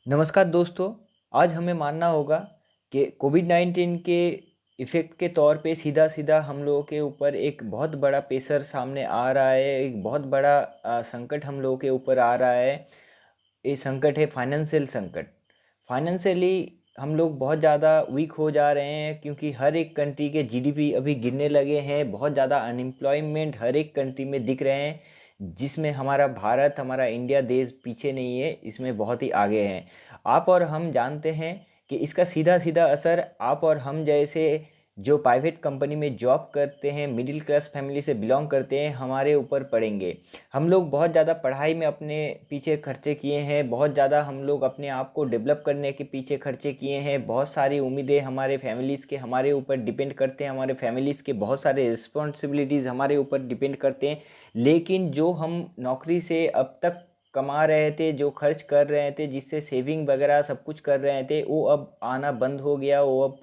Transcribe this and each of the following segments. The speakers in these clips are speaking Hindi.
नमस्कार दोस्तों। आज हमें मानना होगा कि कोविड-19 के इफ़ेक्ट के तौर पे सीधा-सीधा हम लोगों के ऊपर एक बहुत बड़ा प्रेशर सामने आ रहा है, एक बहुत बड़ा संकट हम लोगों के ऊपर आ रहा है। ये संकट है फाइनेंशियल संकट। फाइनेंशियली हम लोग बहुत ज़्यादा वीक हो जा रहे हैं क्योंकि हर एक कंट्री के जीडीपी अभी गिरने लगे हैं। बहुत ज़्यादा अनएम्प्लॉयमेंट हर एक कंट्री में दिख रहे हैं, जिसमें हमारा भारत, हमारा इंडिया देश पीछे नहीं है, इसमें बहुत ही आगे हैं। आप और हम जानते हैं कि इसका सीधा-सीधा असर आप और हम जैसे जो प्राइवेट कंपनी में जॉब करते हैं, मिडिल क्लास फैमिली से बिलॉन्ग करते हैं, हमारे ऊपर पड़ेंगे। हम लोग बहुत ज़्यादा पढ़ाई में अपने पीछे खर्चे किए हैं, बहुत ज़्यादा हम लोग अपने आप को डेवलप करने के पीछे खर्चे किए हैं। बहुत सारी उम्मीदें हमारे फैमिलीज़ के हमारे ऊपर डिपेंड करते हैं, हमारे फैमिलीज़ के बहुत सारे रिस्पॉन्सिबिलिटीज़ हमारे ऊपर डिपेंड करते हैं। लेकिन जो हम नौकरी से अब तक कमा रहे थे, जो खर्च कर रहे थे, जिससे सेविंग वगैरह सब कुछ कर रहे थे, वो अब आना बंद हो गया। वो अब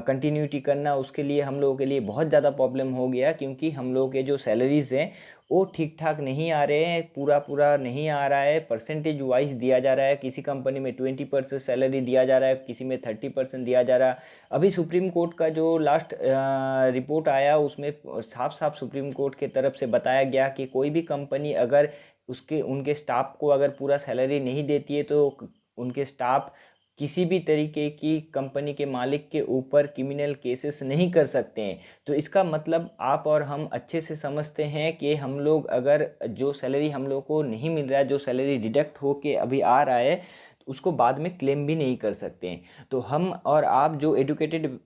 कंटिन्यूटी करना उसके लिए हम लोगों के लिए बहुत ज़्यादा प्रॉब्लम हो गया, क्योंकि हम लोगों के जो सैलरीज़ हैं वो ठीक ठाक नहीं आ रहे हैं, पूरा पूरा नहीं आ रहा है। परसेंटेज वाइज दिया जा रहा है, किसी कंपनी में 20% सैलरी दिया जा रहा है, किसी में 30% दिया जा रहा है। अभी सुप्रीम कोर्ट का जो लास्ट रिपोर्ट आया उसमें साफ साफ सुप्रीम कोर्ट के तरफ से बताया गया कि कोई भी कंपनी अगर उसके उनके स्टाफ को अगर पूरा सैलरी नहीं देती है तो उनके स्टाफ किसी भी तरीके की कंपनी के मालिक के ऊपर क्रिमिनल केसेस नहीं कर सकते हैं। तो इसका मतलब आप और हम अच्छे से समझते हैं कि हम लोग अगर जो सैलरी हम लोग को नहीं मिल रहा है, जो सैलरी डिडक्ट होके अभी आ रहा है, तो उसको बाद में क्लेम भी नहीं कर सकते हैं। तो हम और आप जो एजुकेटेड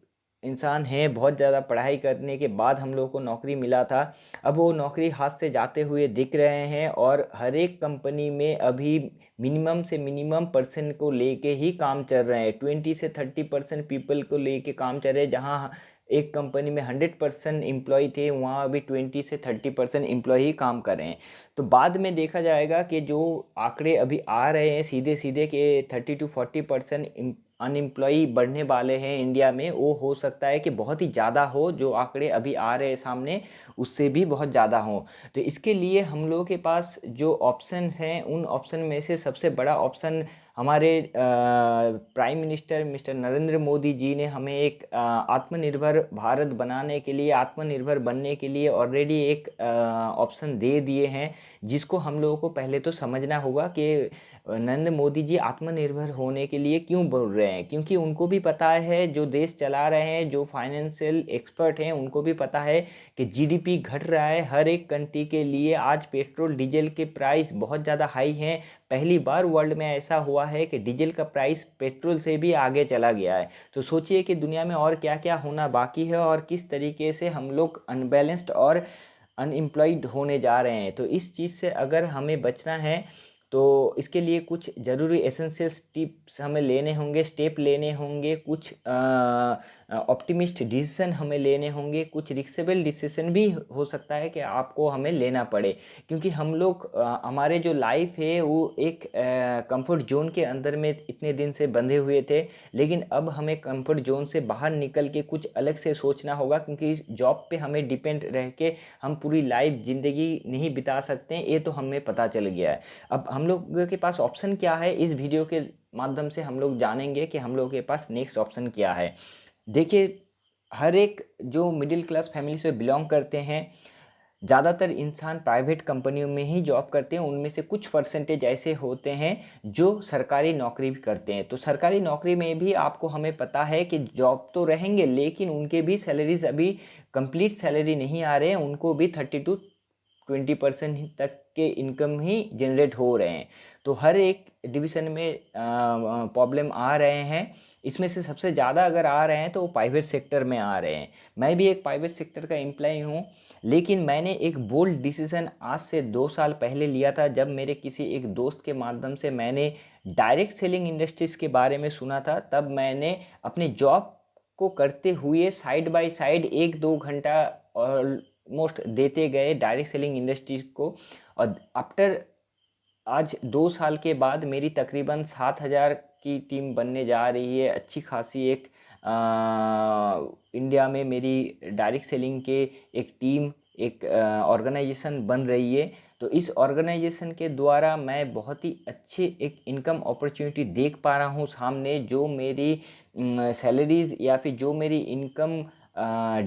इंसान हैं, बहुत ज़्यादा पढ़ाई करने के बाद हम लोग को नौकरी मिला था, अब वो नौकरी हाथ से जाते हुए दिख रहे हैं। और हर एक कंपनी में अभी मिनिमम से मिनिमम पर्सन को लेके ही काम चल रहे हैं, 20 से 30% पीपल को लेके काम चल रहे हैं। जहाँ एक कंपनी में 100% एम्प्लॉय थे, वहाँ अभी 20 से 30% एम्प्लॉय ही काम कर रहे हैं। तो बाद में देखा जाएगा कि जो आंकड़े अभी आ रहे हैं सीधे सीधे के 30 to 40% अनएम्प्लॉय बढ़ने वाले हैं इंडिया में, वो हो सकता है कि बहुत ही ज़्यादा हो। जो आंकड़े अभी आ रहे हैं सामने उससे भी बहुत ज़्यादा हो। तो इसके लिए हम लोगों के पास जो ऑप्शन हैं, उन ऑप्शन में से सबसे बड़ा ऑप्शन हमारे prime minister mister Narendra Modi ji ने हमें एक आत्मनिर्भर भारत बनाने के लिए, आत्मनिर्भर बनने के लिए ऑलरेडी एक ऑप्शन दे दिए हैं, जिसको हम लोगों को पहले तो समझना होगा कि नरेंद्र मोदी जी आत्मनिर्भर होने के लिए क्यों बोल रहे हैं। क्योंकि उनको भी पता है, जो देश चला रहे हैं, जो फाइनेंशियल एक्सपर्ट हैं, उनको भी पता है कि जीडीपी घट रहा है हर एक कंट्री के लिए। आज पेट्रोल डीजल के प्राइस बहुत ज़्यादा हाई हैं। पहली बार वर्ल्ड में ऐसा हुआ है कि डीजल का प्राइस पेट्रोल से भी आगे चला गया है। तो सोचिए कि दुनिया में और क्या क्या होना बाकी है और किस तरीके से हम लोग अनबैलेंस्ड और अनएम्प्लॉयड होने जा रहे हैं। तो इस चीज़ से अगर हमें बचना है तो इसके लिए कुछ ज़रूरी एसेंशियल टिप्स हमें लेने होंगे, स्टेप लेने होंगे, कुछ ऑप्टिमिस्ट डिसीजन हमें लेने होंगे, कुछ रिस्केबल डिसीजन भी हो सकता है कि आपको हमें लेना पड़े। क्योंकि हम लोग हमारे जो लाइफ है वो एक कंफर्ट जोन के अंदर में इतने दिन से बंधे हुए थे, लेकिन अब हमें कंफर्ट जोन से बाहर निकल के कुछ अलग से सोचना होगा। क्योंकि जॉब पे हमें डिपेंड रह के हम पूरी लाइफ ज़िंदगी नहीं बिता सकते हैं, ये तो हमें पता चल गया है। अब हम लोग के पास ऑप्शन क्या है, इस वीडियो के माध्यम से हम लोग जानेंगे कि हम लोग के पास नेक्स्ट ऑप्शन क्या है। देखिए, हर एक जो मिडिल क्लास फैमिली से बिलोंग करते हैं, ज़्यादातर इंसान प्राइवेट कंपनियों में ही जॉब करते हैं। उनमें से कुछ परसेंटेज ऐसे होते हैं जो सरकारी नौकरी भी करते हैं। तो सरकारी नौकरी में भी आपको हमें पता है कि जॉब तो रहेंगे, लेकिन उनके भी सैलरीज अभी कंप्लीट सैलरी नहीं आ रहे हैं। उनको भी 30 to 20% तक के इनकम ही जनरेट हो रहे हैं। तो हर एक डिवीज़न में प्रॉब्लम आ रहे हैं। इसमें से सबसे ज़्यादा अगर आ रहे हैं तो वो प्राइवेट सेक्टर में आ रहे हैं। मैं भी एक प्राइवेट सेक्टर का एम्प्लॉय हूँ, लेकिन मैंने एक बोल्ड डिसीज़न आज से 2 साल पहले लिया था, जब मेरे किसी एक दोस्त के माध्यम से मैंने डायरेक्ट सेलिंग इंडस्ट्रीज़ के बारे में सुना था। तब मैंने अपने जॉब को करते हुए साइड बाय साइड 1-2 घंटा ऑलमोस्ट देते गए डायरेक्ट सेलिंग इंडस्ट्रीज़ को। और आफ्टर आज 2 साल के बाद मेरी तकरीबन 7,000 की टीम बनने जा रही है। अच्छी खासी एक इंडिया में मेरी डायरेक्ट सेलिंग के एक टीम एक ऑर्गेनाइजेशन बन रही है। तो इस ऑर्गेनाइजेशन के द्वारा मैं बहुत ही अच्छे एक इनकम अपॉर्चुनिटी देख पा रहा हूँ सामने, जो मेरी सैलरीज या फिर जो मेरी इनकम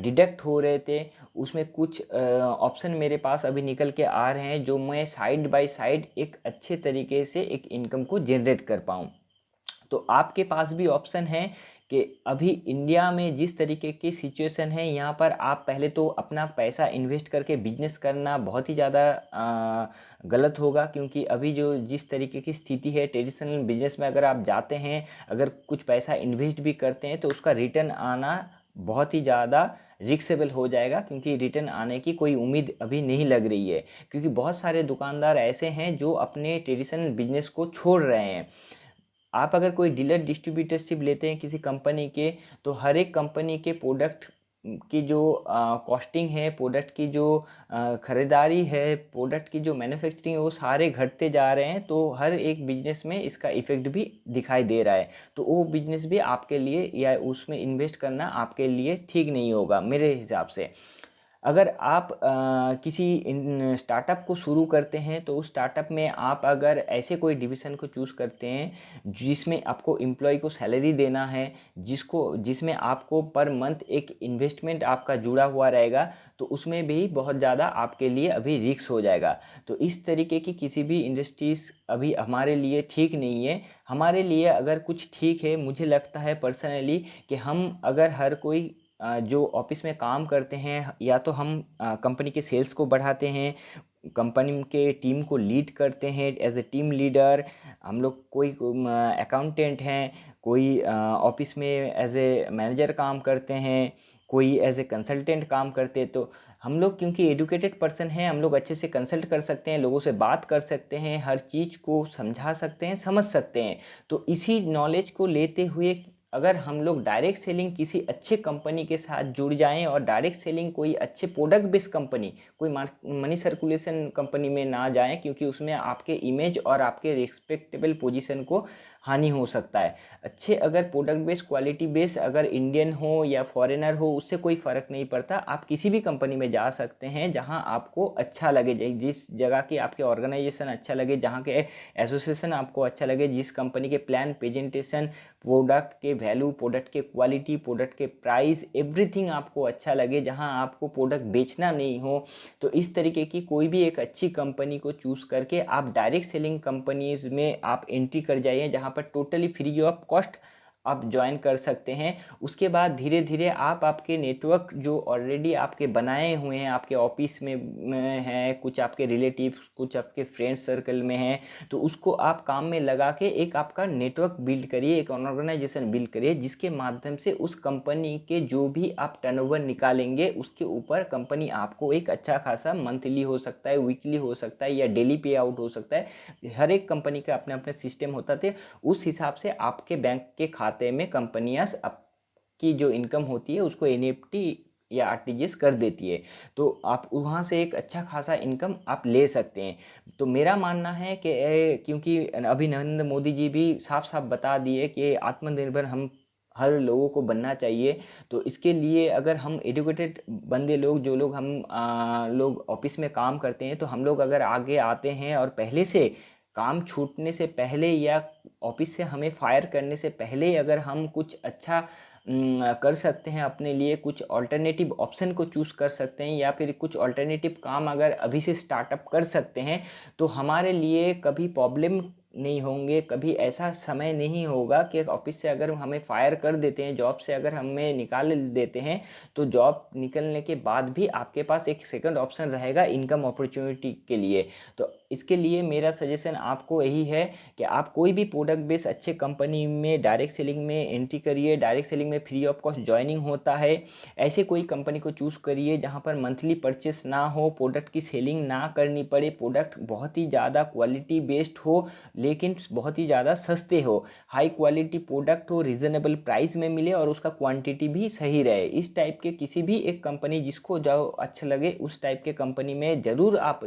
डिडक्ट हो रहे थे, उसमें कुछ ऑप्शन मेरे पास अभी निकल के आ रहे हैं, जो मैं साइड बाय साइड एक अच्छे तरीके से एक इनकम को जनरेट कर पाऊँ। तो आपके पास भी ऑप्शन है कि अभी इंडिया में जिस तरीके की सिचुएशन है, यहाँ पर आप पहले तो अपना पैसा इन्वेस्ट करके बिजनेस करना बहुत ही ज़्यादा गलत होगा, क्योंकि अभी जो जिस तरीके की स्थिति है, ट्रेडिशनल बिजनेस में अगर आप जाते हैं, अगर कुछ पैसा इन्वेस्ट भी करते हैं, तो उसका रिटर्न आना बहुत ही ज़्यादा रिस्केबल हो जाएगा, क्योंकि रिटर्न आने की कोई उम्मीद अभी नहीं लग रही है। क्योंकि बहुत सारे दुकानदार ऐसे हैं जो अपने ट्रेडिशनल बिजनेस को छोड़ रहे हैं। आप अगर कोई डीलर डिस्ट्रीब्यूटरशिप लेते हैं किसी कंपनी के, तो हर एक कंपनी के प्रोडक्ट की जो कॉस्टिंग है, प्रोडक्ट की जो ख़रीदारी है, प्रोडक्ट की जो मैन्युफैक्चरिंग है, वो सारे घटते जा रहे हैं। तो हर एक बिजनेस में इसका इफ़ेक्ट भी दिखाई दे रहा है। तो वो बिजनेस भी आपके लिए या उसमें इन्वेस्ट करना आपके लिए ठीक नहीं होगा मेरे हिसाब से। अगर आप किसी स्टार्टअप को शुरू करते हैं, तो उस स्टार्टअप में आप अगर ऐसे कोई डिवीज़न को चूज़ करते हैं जिसमें आपको एम्प्लॉय को सैलरी देना है, जिसमें आपको पर मंथ एक इन्वेस्टमेंट आपका जुड़ा हुआ रहेगा, तो उसमें भी बहुत ज़्यादा आपके लिए अभी रिस्क हो जाएगा। तो इस तरीके की किसी भी इंडस्ट्रीज़ अभी हमारे लिए ठीक नहीं है। हमारे लिए अगर कुछ ठीक है, मुझे लगता है पर्सनली कि हम अगर हर कोई जो ऑफिस में काम करते हैं, या तो हम कंपनी के सेल्स को बढ़ाते हैं, कंपनी के टीम को लीड करते हैं एज ए टीम लीडर। हम लोग कोई अकाउंटेंट हैं, कोई ऑफिस में एज ए मैनेजर काम करते हैं, कोई एज ए कंसल्टेंट काम करते हैं। तो हम लोग क्योंकि एडुकेटेड पर्सन हैं, हम लोग अच्छे से कंसल्ट कर सकते हैं, लोगों से बात कर सकते हैं, हर चीज़ को समझा सकते हैं, समझ सकते हैं। तो इसी नॉलेज को लेते हुए अगर हम लोग डायरेक्ट सेलिंग किसी अच्छे कंपनी के साथ जुड़ जाएं, और डायरेक्ट सेलिंग कोई अच्छे प्रोडक्ट बेस्ड कंपनी, कोई मनी सर्कुलेशन कंपनी में ना जाएं, क्योंकि उसमें आपके इमेज और आपके रिस्पेक्टेबल पोजीशन को हानि हो सकता है। अच्छे अगर प्रोडक्ट बेस्ड, क्वालिटी बेस्ड, अगर इंडियन हो या फॉरेनर हो, उससे कोई फ़र्क नहीं पड़ता। आप किसी भी कंपनी में जा सकते हैं जहां आपको अच्छा लगे, जिस जगह की आपके ऑर्गेनाइजेशन अच्छा लगे, जहां के एसोसिएशन आपको अच्छा लगे, जिस कंपनी के प्लान, प्रेजेंटेशन, प्रोडक्ट के वैल्यू, प्रोडक्ट के क्वालिटी, प्रोडक्ट के प्राइस, एवरीथिंग आपको अच्छा लगे, जहां आपको प्रोडक्ट बेचना नहीं हो। तो इस तरीके की कोई भी एक अच्छी कंपनी को चूज़ करके आप डायरेक्ट सेलिंग कंपनीज में आप एंट्री कर जाइए, जहां पर टोटली फ्री ऑफ कॉस्ट आप ज्वाइन कर सकते हैं। उसके बाद धीरे धीरे आप आपके नेटवर्क जो ऑलरेडी आपके बनाए हुए हैं, आपके ऑफिस में हैं, कुछ आपके रिलेटिव्स, कुछ आपके फ्रेंड सर्कल में हैं, तो उसको आप काम में लगा के एक आपका नेटवर्क बिल्ड करिए, एक ऑर्गेनाइजेशन बिल्ड करिए, जिसके माध्यम से उस कंपनी के जो भी आप टर्नओवर निकालेंगे, उसके ऊपर कंपनी आपको एक अच्छा खासा मंथली हो सकता है, वीकली हो सकता है, या डेली पे आउट हो सकता है। हर एक कंपनी का अपने अपने सिस्टम होता थे, उस हिसाब से आपके बैंक के खाते में कंपनियां आपकी जो इनकम होती है उसको एनईएफटी या आरटीजीएस कर देती है। तो आप वहाँ से एक अच्छा खासा इनकम आप ले सकते हैं। तो मेरा मानना है कि क्योंकि अभी नरेंद्र मोदी जी भी साफ साफ बता दिए कि आत्मनिर्भर हम हर लोगों को बनना चाहिए। तो इसके लिए अगर हम एजुकेटेड बंदे लोग, जो लोग हम लोग ऑफिस में काम करते हैं, तो हम लोग अगर आगे आते हैं और पहले से काम छूटने से पहले या ऑफिस से हमें फायर करने से पहले अगर हम कुछ अच्छा कर सकते हैं, अपने लिए कुछ ऑल्टरनेटिव ऑप्शन को चूज़ कर सकते हैं, या फिर कुछ ऑल्टरनेटिव काम अगर अभी से स्टार्टअप कर सकते हैं, तो हमारे लिए कभी प्रॉब्लम नहीं होंगे। कभी ऐसा समय नहीं होगा कि ऑफिस से अगर हमें फायर कर देते हैं, जॉब से अगर हमें निकाल देते हैं, तो जॉब निकलने के बाद भी आपके पास एक सेकंड ऑप्शन रहेगा इनकम अपॉर्चुनिटी के लिए। तो इसके लिए मेरा सजेशन आपको यही है कि आप कोई भी प्रोडक्ट बेस्ड अच्छे कंपनी में डायरेक्ट सेलिंग में एंट्री करिए। डायरेक्ट सेलिंग में फ्री ऑफ कॉस्ट ज्वाइनिंग होता है। ऐसे कोई कंपनी को चूज़ करिए जहाँ पर मंथली परचेस ना हो, प्रोडक्ट की सेलिंग ना करनी पड़े, प्रोडक्ट बहुत ही ज़्यादा क्वालिटी बेस्ड हो, लेकिन बहुत ही ज़्यादा सस्ते हो, हाई क्वालिटी प्रोडक्ट हो, रीजनेबल प्राइस में मिले, और उसका क्वांटिटी भी सही रहे। इस टाइप के किसी भी एक कंपनी जिसको जो अच्छा लगे, उस टाइप के कंपनी में ज़रूर आप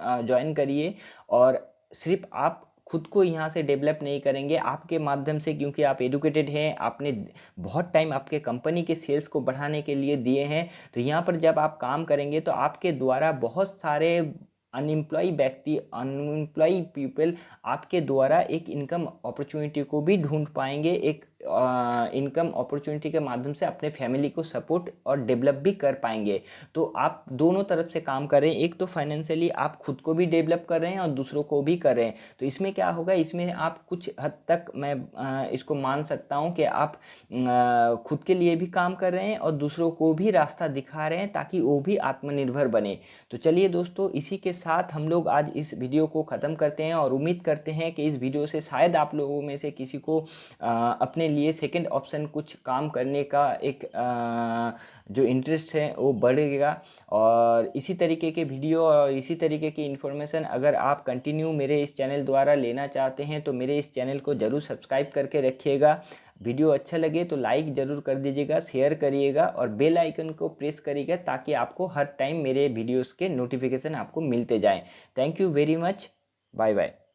ज्वाइन करिए। और सिर्फ आप खुद को यहाँ से डेवलप नहीं करेंगे आपके माध्यम से, क्योंकि आप एजुकेटेड हैं, आपने बहुत टाइम आपके कंपनी के सेल्स को बढ़ाने के लिए दिए हैं। तो यहाँ पर जब आप काम करेंगे तो आपके द्वारा बहुत सारे अनएम्प्लॉय व्यक्ति, अनएम्प्लॉय पीपल आपके द्वारा एक इनकम अपॉर्चुनिटी को भी ढूंढ पाएंगे, एक इनकम अपॉर्चुनिटी के माध्यम से अपने फैमिली को सपोर्ट और डेवलप भी कर पाएंगे। तो आप दोनों तरफ से काम कर रहे हैं, एक तो फाइनेंशियली आप खुद को भी डेवलप कर रहे हैं और दूसरों को भी कर रहे हैं। तो इसमें क्या होगा, इसमें आप कुछ हद तक मैं इसको मान सकता हूँ कि आप खुद के लिए भी काम कर रहे हैं और दूसरों को भी रास्ता दिखा रहे हैं ताकि वो भी आत्मनिर्भर बने। तो चलिए दोस्तों, इसी के साथ हम लोग आज इस वीडियो को ख़त्म करते हैं और उम्मीद करते हैं कि इस वीडियो से शायद आप लोगों में से किसी को अपने लिए सेकंड ऑप्शन कुछ काम करने का एक जो इंटरेस्ट है वो बढ़ेगा। और इसी तरीके के वीडियो और इसी तरीके की इन्फॉर्मेशन अगर आप कंटिन्यू मेरे इस चैनल द्वारा लेना चाहते हैं तो मेरे इस चैनल को ज़रूर सब्सक्राइब करके रखिएगा। वीडियो अच्छा लगे तो लाइक ज़रूर कर दीजिएगा, शेयर करिएगा और बेल आइकन को प्रेस करिएगा ताकि आपको हर टाइम मेरे वीडियोस के नोटिफिकेशन आपको मिलते जाएं। Thank you very much. Bye bye.